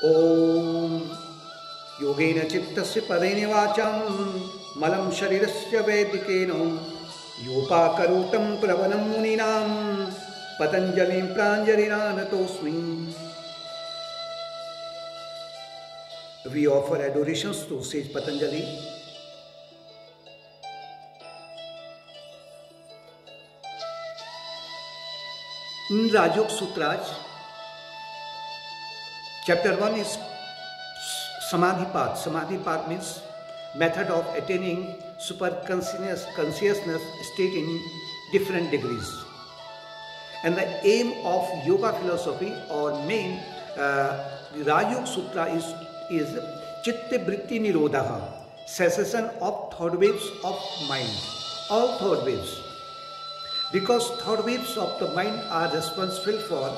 ओम योगेन चित्तस्य पदेन वाचां मलं शरीरस्य वैदिकेन योपाकरोतं प्रवनं मुनीनां पतञ्जलिं प्राञ्जलिना नतोऽस्मि. We offer adorations to Sage Patanjali. In Rajyoga Sutras, chapter 1 is Samadhi Path. Samadhi Path means method of attaining super consciousness state in different degrees. And the aim of yoga philosophy or main Rajyoga Sutra is Chitta Vritti Nirodha, cessation of thought waves of mind, all thought waves. Because thought waves of the mind are responsible for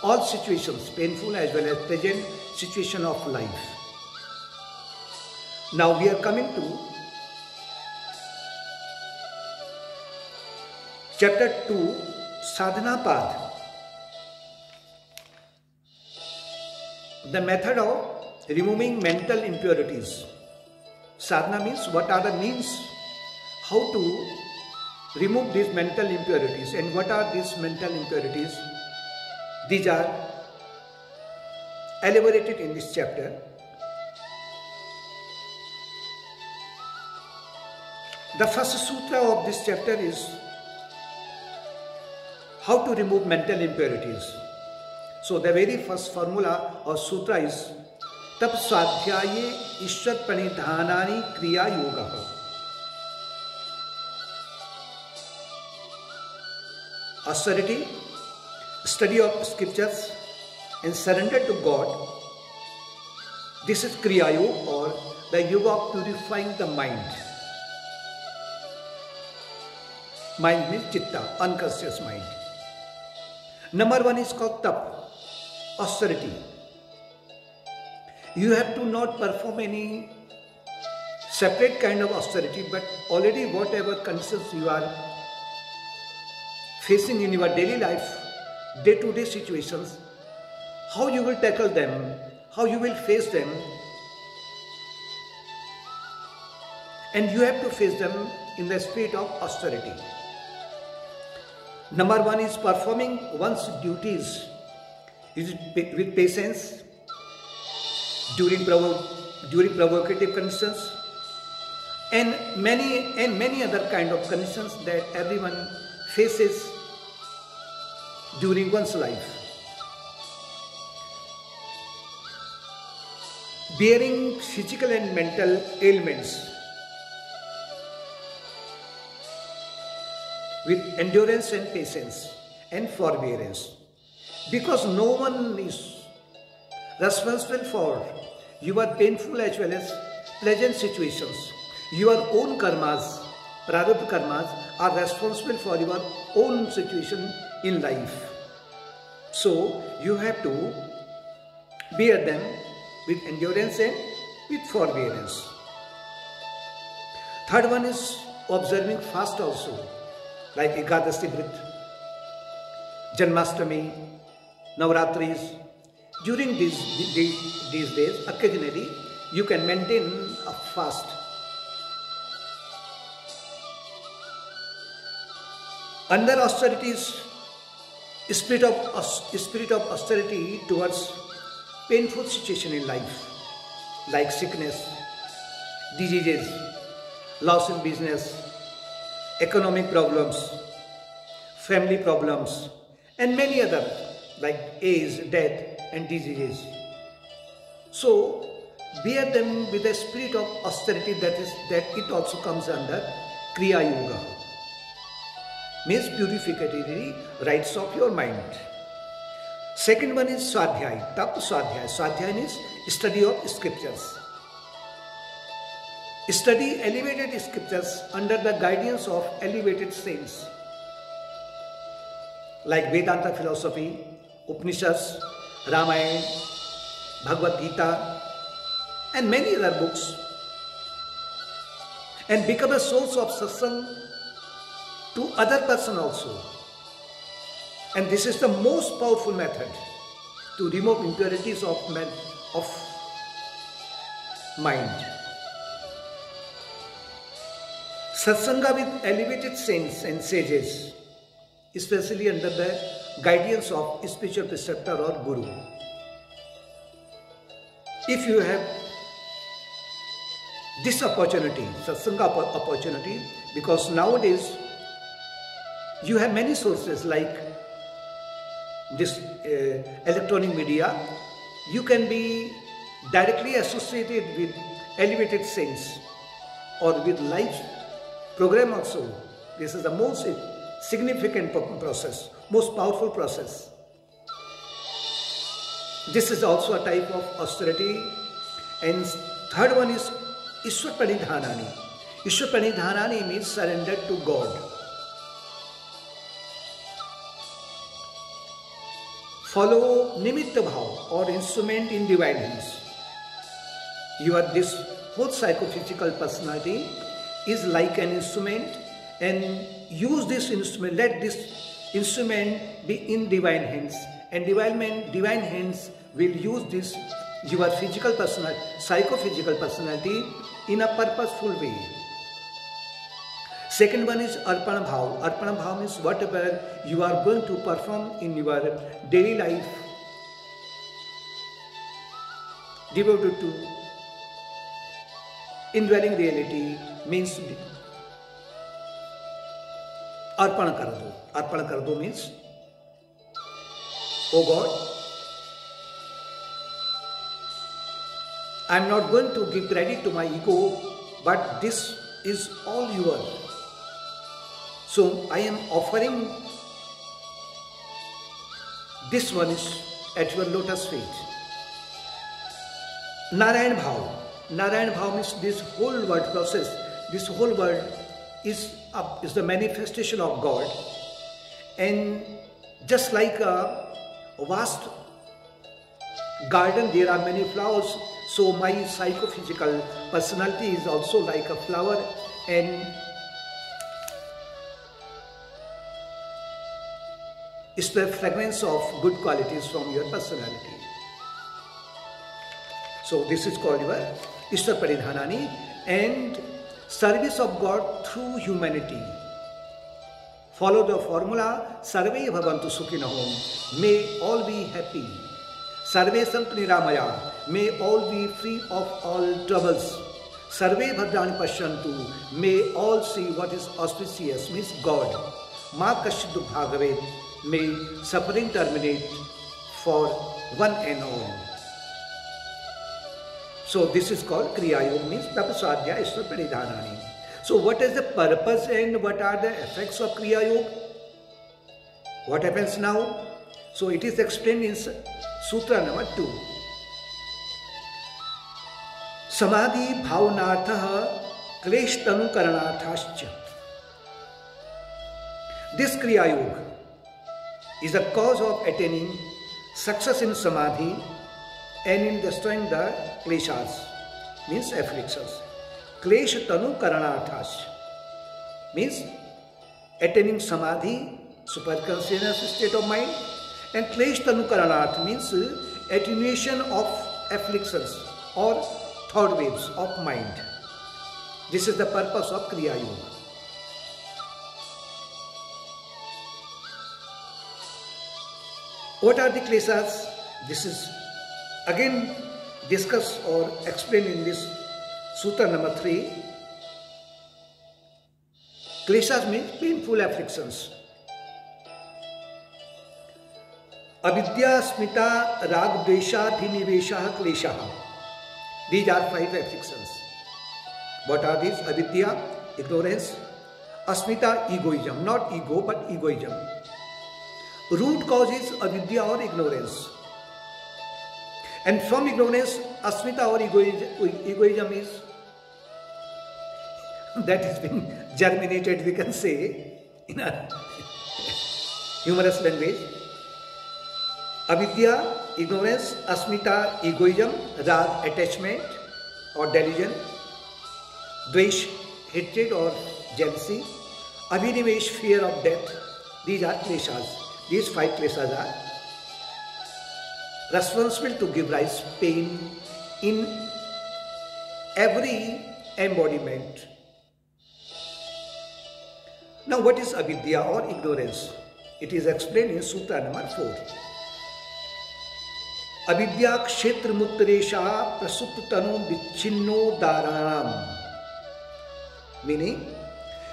all situations, painful as well as present situation of life. Now we are coming to chapter 2, Sadhana Path. The method of removing mental impurities. Sadhana means what are the means, how to remove these mental impurities, and what are these mental impurities. These are elaborated in this chapter. The first sutra of this chapter is how to remove mental impurities. So the very first formula or sutra is Tap Swadhyaye Ishwar Pranidhanani Kriya Yoga. Austerity, study of scriptures and surrender to God. This is Kriya Yoga or the yoga of purifying the mind. Mind means chitta, unconscious mind. Number 1 is called Tap, austerity. You have to not perform any separate kind of austerity, but already whatever conditions you are facing in your daily life, day-to-day situations, how you will tackle them, how you will face them, and you have to face them in the spirit of austerity. Number 1 is performing one's duties with patience during provocative conditions and many other kind of conditions that everyone faces during one's life. Bearing physical and mental ailments with endurance and patience and forbearance, because no one is responsible for your painful as well as pleasant situations. Your own karmas, prarabdha karmas, are responsible for your own situation in life. So you have to bear them with endurance and with forbearance. Third one is observing fast also, like Ekadasi Vrit, Janmashtami, Navratris. During these days, occasionally you can maintain a fast. Under austerities, spirit of austerity towards painful situation in life, like sickness, diseases, loss in business, economic problems, family problems, and many other like age, death, and diseases. So bear them with a spirit of austerity, that it also comes under Kriya Yoga, means purificatory rites of your mind. Second one is Swadhyay, Tap Swadhyay. Swadhyay is study of scriptures. Study elevated scriptures under the guidance of elevated saints like Vedanta philosophy, Upanishads, Ramayana, Bhagavad Gita, and many other books, and become a source of satsang to other person also. And this is the most powerful method to remove impurities of mind. Satsanga with elevated saints and sages, especially under the guidance of spiritual preceptor or guru. If you have this opportunity, satsanga opportunity, because nowadays you have many sources like this electronic media, you can be directly associated with elevated saints or with live program also. This is the most significant process, most powerful process. This is also a type of austerity. And third one is Ishwar Pranidhanani. Ishwar Pranidhanani means surrender to God. Follow Nimitta Bhav or instrument in divine hands. This whole psychophysical personality is like an instrument, and use this instrument, let this instrument be in divine hands, and divine hands will use this your physical personality, psychophysical personality in a purposeful way. Second one is Arpana Bhav. Arpana Bhav means whatever you are going to perform in your daily life, devoted to indwelling reality, means Arpana Kardo. Arpana Kardo means, oh God, I am not going to give credit to my ego, but this is all yours. So I am offering this one is at your lotus feet. Narayan Bhav. Narayan Bhav means this whole world process, this whole world is the manifestation of God. And just like a vast garden, there are many flowers. So my psychophysical personality is also like a flower, and it's the fragrance of good qualities from your personality. So this is called your Ishwar Pranidhanani, and service of God through humanity. Follow the formula, Sarve Bhavantu Sukhinaho, may all be happy. Sarve Santu Niramaya, may all be free of all troubles. Sarve Bhadrani Pashyantu, may all see what is auspicious, means God. Ma Kashid Bhagavet, may suffering terminate for one and all. So this is called Kriya Yoga, means Tapasadhya Ishwar Pranidhanani. So what is the purpose and what are the effects of Kriya Yoga? What happens now? So it is explained in Sutra number 2. Samadhi bhavanartha klesh tanu karanarthascha. This Kriya Yoga is the cause of attaining success in Samadhi and in destroying the kleshas, means afflictions. Klesh tanu karanarthas means attaining Samadhi, superconscious state of mind, and klesh tanu karanarth means attenuation of afflictions or thought waves of mind. This is the purpose of Kriya Yoga. What are the kleshas? This is again discussed or explained in this Sutra number 3. Kleshas means painful afflictions. Avidya, Smita, Rag, Dvesha, Dhinivesha, Klesha. These are 5 afflictions. What are these? Avidya, ignorance. Asmita, egoism. Not ego, but egoism. Root cause is avidya or ignorance. And from ignorance, asmita or egoism is that has been germinated, we can say, in a humorous language. Avidya, ignorance, asmita, egoism, rag, attachment or delusion, dvesh, hatred or jealousy, abhinivesh, fear of death. These are kleshas. These 5 kleshas are responsible to give rise pain in every embodiment. Now, what is avidya or ignorance? It is explained in Sutra number 4. Avidya kshetra mutresha prasuptanu vichhinno dharanam. Meaning,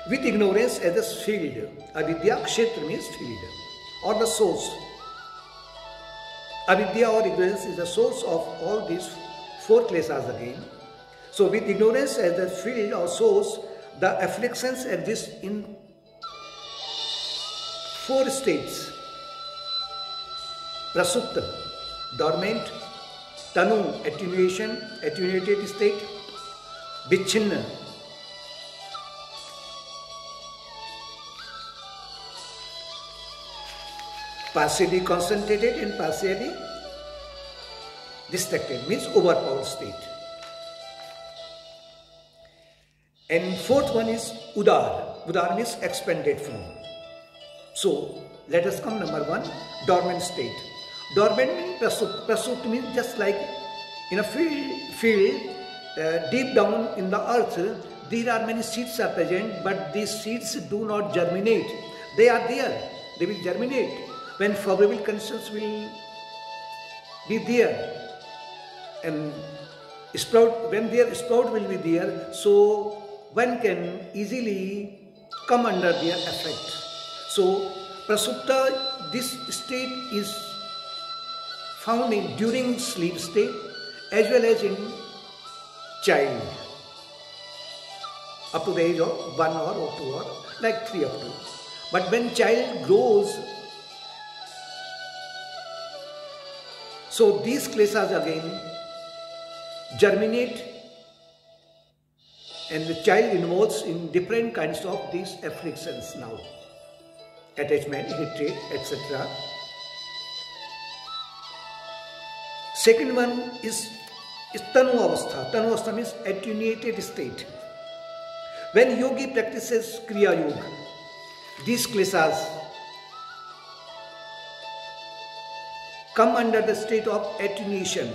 with ignorance as a field. Avidya kshetra means field or the source. Avidya or ignorance is the source of all these 4 kleshas again. So, with ignorance as the field or source, the afflictions exist in 4 states. Prasupta, dormant; tanu, attenuation, attenuated state; vichhinna, partially concentrated and partially distracted, means overpowered state. And 4th one is udar. Udar means expanded form. So, let us come number 1, dormant state. Dormant means prasupt. Prasupt means just like in a field deep down in the earth, there are many seeds are present, but these seeds do not germinate. They are there. They will germinate when favorable conditions will be there. And sprout, when their sprout will be there, so one can easily come under their effect. So, prasupta, this state is found during sleep state as well as in child up to the age of 1 or 2 or like 3 up to. But when child grows, so these kleshas again germinate and the child involves in different kinds of these afflictions now. Attachment, hatred, etc. Second one is tanu avastha. Tanu avastha means attenuated state. When yogi practices Kriya Yoga, these kleshas come under the state of attenuation.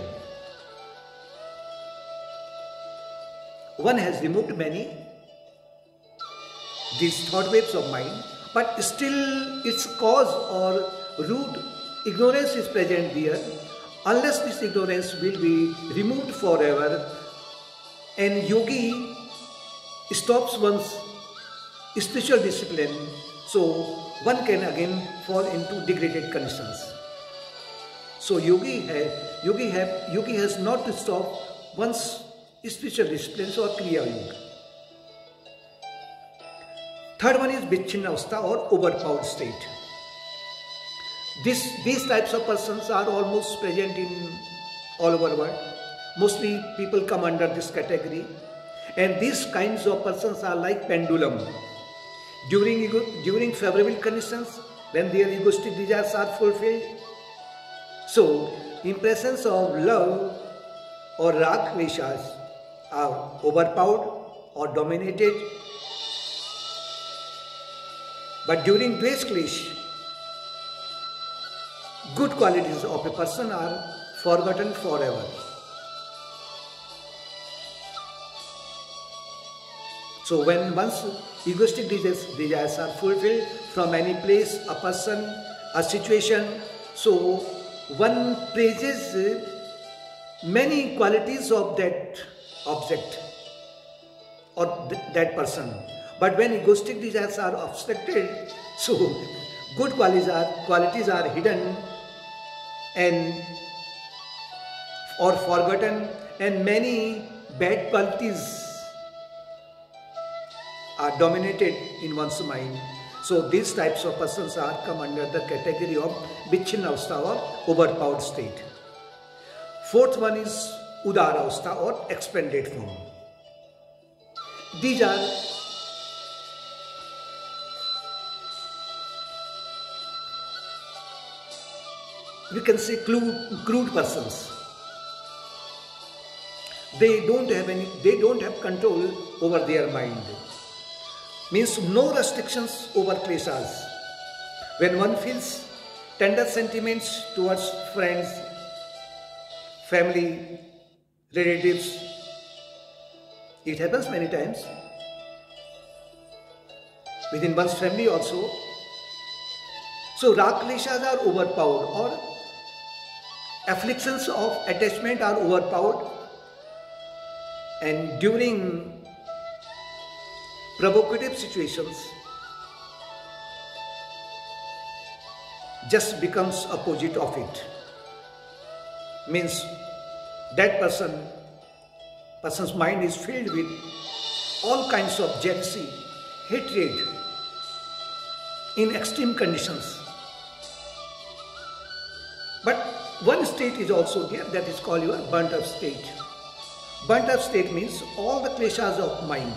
One has removed many, these thought waves of mind, but still its cause or root, ignorance is present there. Unless this ignorance will be removed forever and yogi stops one's spiritual discipline, so one can again fall into degraded conditions. So yogi has not to stop one's spiritual disciplines or Kriya Yoga. Third one is vichhinna or overpowered state. These types of persons are almost present in all over the world. Mostly people come under this category. And these kinds of persons are like pendulum. During favorable conditions, when their egoistic desires are fulfilled, so impressions of love or rag kleshas are overpowered or dominated. But during dvesh klesh, good qualities of a person are forgotten forever. So when one's egoistic desires are fulfilled from any place, a person, a situation, so one praises many qualities of that object or that person. But when egoistic desires are obstructed, so good qualities are hidden and or forgotten, and many bad qualities are dominated in one's mind. So these types of persons are come under the category of vichhinna or overpowered state. Fourth one is udara or expanded form. These are we can say crude persons. They don't have control over their mind. Means no restrictions over kleshas. When one feels tender sentiments towards friends, family, relatives. It happens many times within one's family also. So rag kleshas are overpowered, or afflictions of attachment are overpowered, and during provocative situations just becomes opposite of it. Means that person's mind is filled with all kinds of jealousy, hatred in extreme conditions. But one state is also there, that is called your burnt up state. Burnt up state means all the kleshas of mind,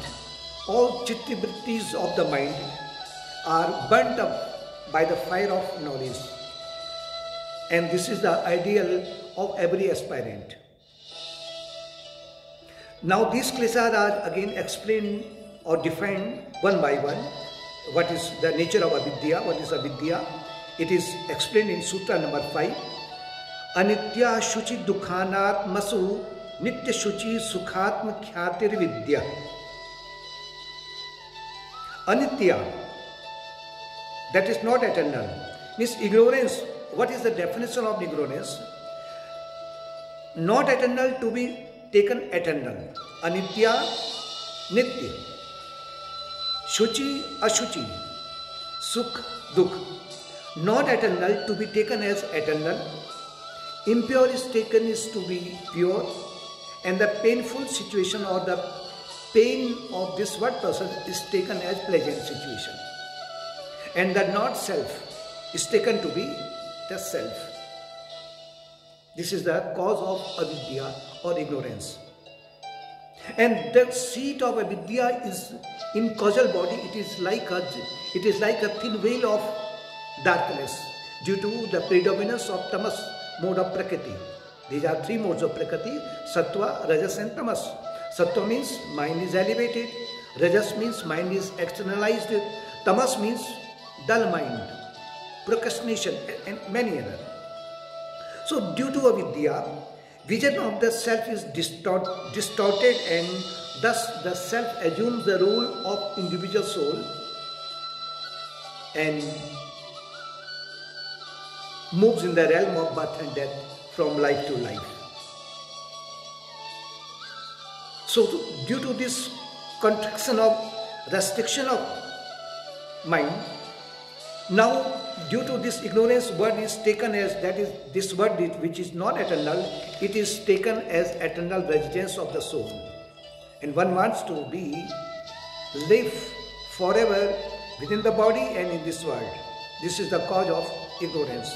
all chitti-vrittis of the mind are burnt up by the fire of knowledge. And this is the ideal of every aspirant. Now these kleshas are again explained or defined one by one. What is the nature of avidya? What is avidya? It is explained in Sutra number 5. Anitya shuchi dukhanatmasu nitya shuchi sukhatma khyatir vidya. Anitya, that is not eternal, means ignorance. What is the definition of ignorance? Not eternal to be taken eternal. Anitya, nitya. Shuchi, ashuchi. Sukh, dukh. Not eternal to be taken as eternal. Impure is taken as to be pure. And the painful situation or the pain of this one person is taken as pleasant situation. And the not self is taken to be the self. This is the cause of avidya or ignorance. And the seat of avidya is in causal body. It is like a thin veil of darkness due to the predominance of tamas mode of prakriti. These are three modes of prakriti: sattva, rajas and tamas. Sattva means mind is elevated, rajas means mind is externalized, tamas means dull mind, procrastination and many other. So due to avidya, vision of the self is distorted, and thus the self assumes the role of individual soul and moves in the realm of birth and death from life to life. So due to this contraction of restriction of mind, now due to this ignorance, word is taken as, that is, this word which is not eternal, it is taken as eternal residence of the soul. And one wants to live forever within the body and in this world. This is the cause of ignorance.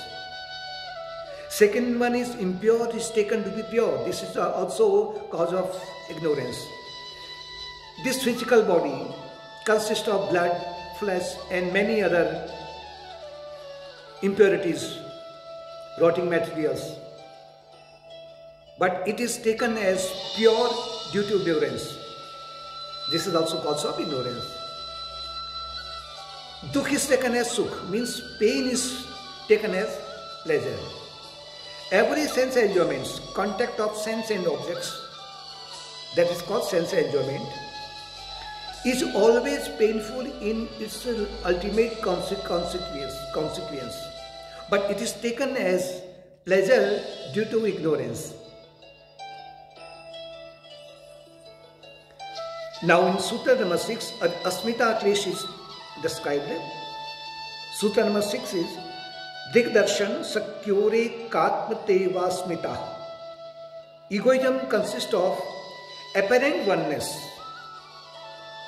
Second one is impure is taken to be pure. This is also cause of ignorance. This physical body consists of blood, flesh and many other impurities, rotting materials. But it is taken as pure due to ignorance. This is also cause of ignorance. Dukh is taken as sukh, means pain is taken as pleasure. Every sense enjoyments, contact of sense and objects, that is called sense enjoyment, is always painful in its ultimate consequence. But it is taken as pleasure due to ignorance. Now in Sutra number 6, Asmita Klesh is described. Sutra number 6 is Digdarshan Sakyore Katmate Vasmita. Egoism consists of apparent oneness,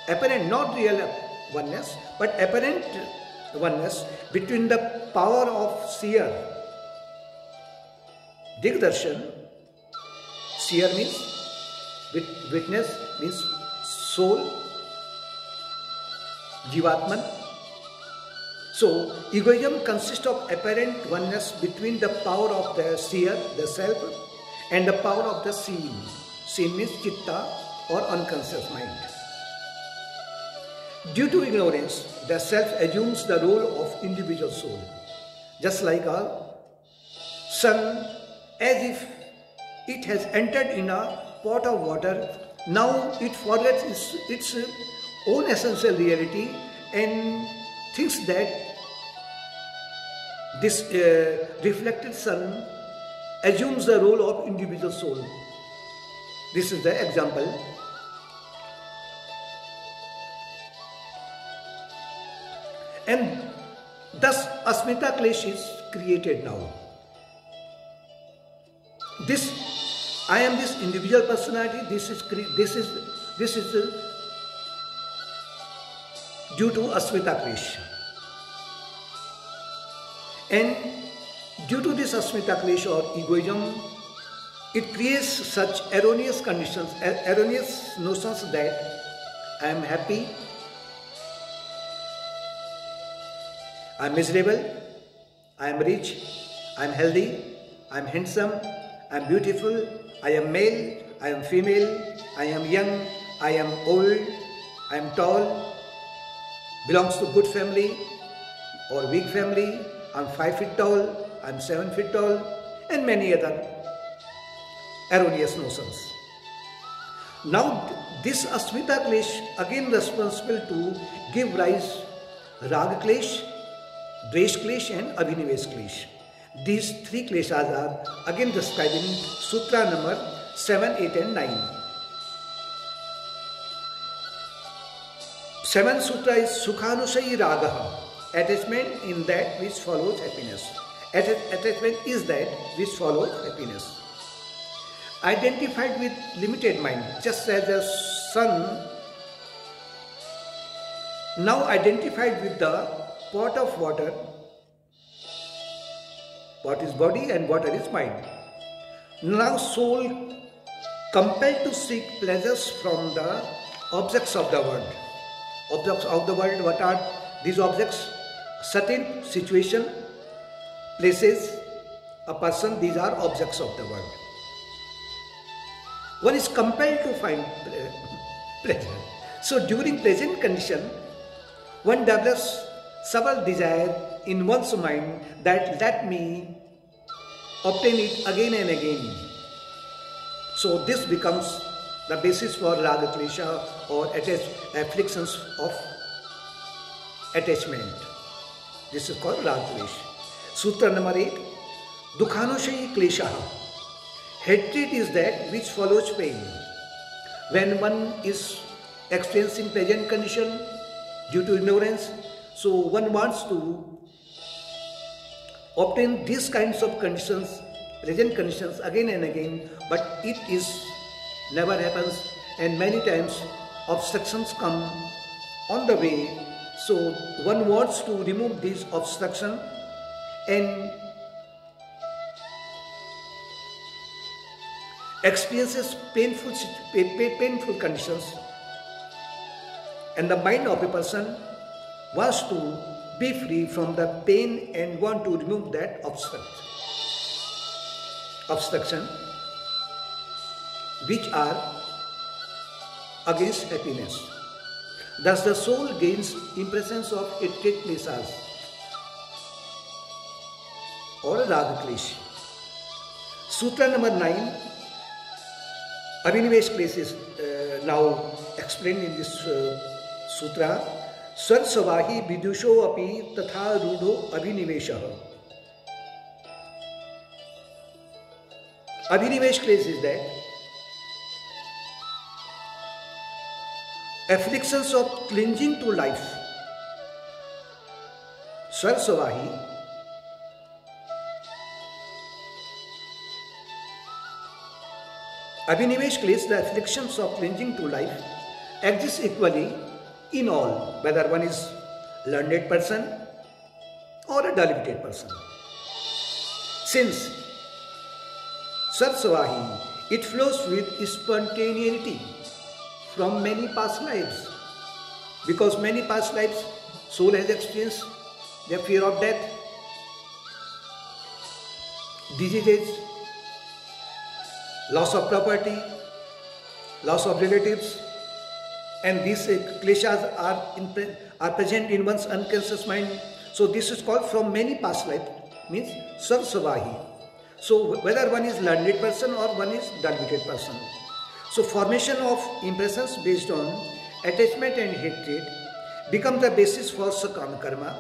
apparent, not real oneness, but apparent oneness between the power of seer. Digdarshan, seer means witness, means soul, Jivatman. So, egoism consists of apparent oneness between the power of the seer, the self, and the power of the seen. Seen means chitta or unconscious mind. Due to ignorance, the self assumes the role of individual soul. just like a sun, as if it has entered in a pot of water. Now it forgets its own essential reality and thinks that this reflected sun assumes the role of individual soul. This is the example. And thus Asmita Klesh is created now. I am this individual personality. This is due to Asmita Klesh. And due to this Asmita Klesh or egoism, it creates such erroneous conditions, erroneous notions that I am happy, I am miserable, I am rich, I am healthy, I am handsome, I am beautiful, I am male, I am female, I am young, I am old, I am tall, belongs to good family or weak family, I am 5 feet tall, I am 7 feet tall, and many other erroneous notions. Now this Asmita Klesh again responsible to give rise Rag Klesh, Dvesh Klesh and Abhinivesh Klesh. These three kleshas are again described in Sutra number 7, 8 and 9. 7th Sutra is Sukhanusayi Ragaha, attachment in that which follows happiness. Attachment is that which follows happiness. Identified with limited mind, just as the sun, now identified with the pot of water. Pot is body and water is mind. Now soul compelled to seek pleasures from the objects of the world. Objects of the world, what are these objects? Certain situation, places, a person, these are objects of the world. One is compelled to find pleasure. So during present condition, one develops several desires in one's mind that let me obtain it again and again. So this becomes the basis for Raga Klesha or afflictions of attachment. This is called Raga Klesha. Sutra number 8, Dukhanushayi Klesha. Hatred is that which follows pain. When one is experiencing present condition due to ignorance, so one wants to obtain these kinds of conditions, present conditions again and again, but it is never happens, and many times obstructions come on the way. So one wants to remove these obstructions and experiences painful conditions, and the mind of a person wants to be free from the pain and want to remove that obstruction which are against happiness. Thus the soul gains impressions of hatred kleshas or Raga Klesh. Sutra number 9, Abhinivesh Klesh is now explained in this sutra. Sar Savahi Vidusho Api Tatha Rudho Abhiniveshaha. Abhinivesh Klesh is that afflictions of clinging to life. Sar Savahi Abhinivesh Klesh, the afflictions of clinging to life exist equally in all, whether one is learned person or a dull-witted person. Since Sarsavahi, it flows with spontaneity from many past lives, because many past lives soul has experienced the fear of death, diseases, loss of property, loss of relatives, and these kleshas are present in one's unconscious mind. So this is called from many past lives. means Sarsavahi. So whether one is learned person or one is dull-witted person. So formation of impressions based on attachment and hatred become the basis for sakama karma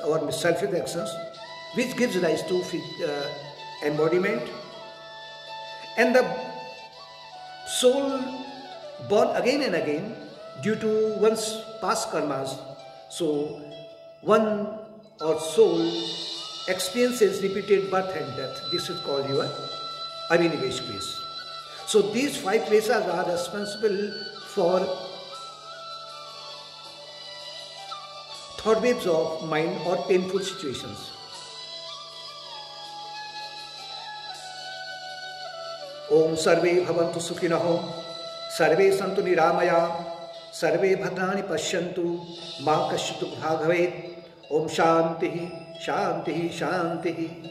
or self-will actions, which gives rise to embodiment, and the soul born again and again due to one's past karmas. So one or soul experiences repeated birth and death. This is called your Abhinivesh place. So these 5 places are responsible for thought waves of mind or painful situations. Om Sarve Bhavantu Sukhinah, Sarve Santu Niramaya, Sarve Bhadrani Pashyantu, Ma Kasyut Bhagavet. Om Shanti, Shanti, Shanti.